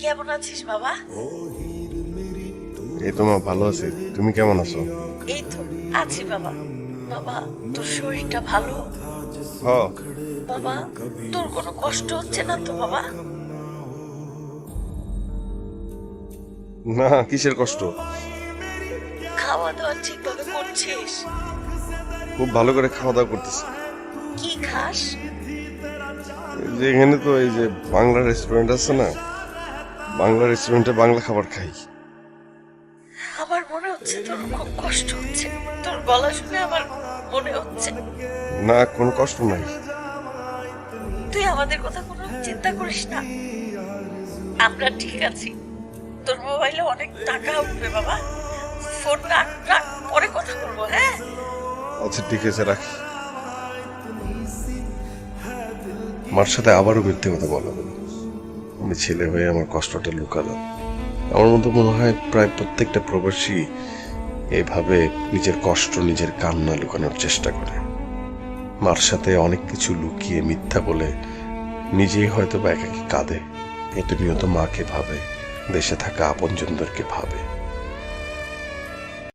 কেমন আছিস বাবা? এই তো মা, ভালো আছি। তুমি কেমন আছো? এই তো আছি বাবা। বাবা, তোর শরীরটা ভালো? হ। বাবা, তোর কোনো কষ্ট হচ্ছে না তো বাবা? না, কিসের কষ্ট? খাওয়া দাওয়া ঠিকভাবে করছিস? খুব ভালো করে খাওয়া দাওয়া করতেছি। কি খাস? এই যে এখানে তো এই যে বাংলা রেস্টুরেন্ট আছে না, বাংলা রেস্টুরেন্টে বাংলা খাবার খাই। আমার মনে হচ্ছে তোর খুব কষ্ট হচ্ছে। তোর গলা শুনে আমার মনে হচ্ছে। না, কোনো কষ্ট নাই। তুই আমাদের কথা কোনো চিন্তা করিস না, আমরা ঠিক আছি। তোর মোবাইলে অনেক টাকা উঠবে বাবা। ফোন রাখ রাখ, পরে কথা বলবো, হ্যাঁ? আচ্ছা ঠিক আছে, রাখি। আমার সাথে আবারও মিথ্যে কথা বলা হলো। আমি ছেলে হয়ে আমার কষ্টটা লুকালাম। আমার মতো মনে হয় প্রায় প্রত্যেকটা প্রবাসী এইভাবে নিজের কষ্ট, নিজের কান্না লুকানোর চেষ্টা করে। মার সাথে অনেক কিছু লুকিয়ে মিথ্যা বলে নিজেই হয়তো বা একাকী কাঁদে। প্রতিনিয়ত মাকে ভাবে, দেশে থাকা আপনজনদেরকে ভাবে।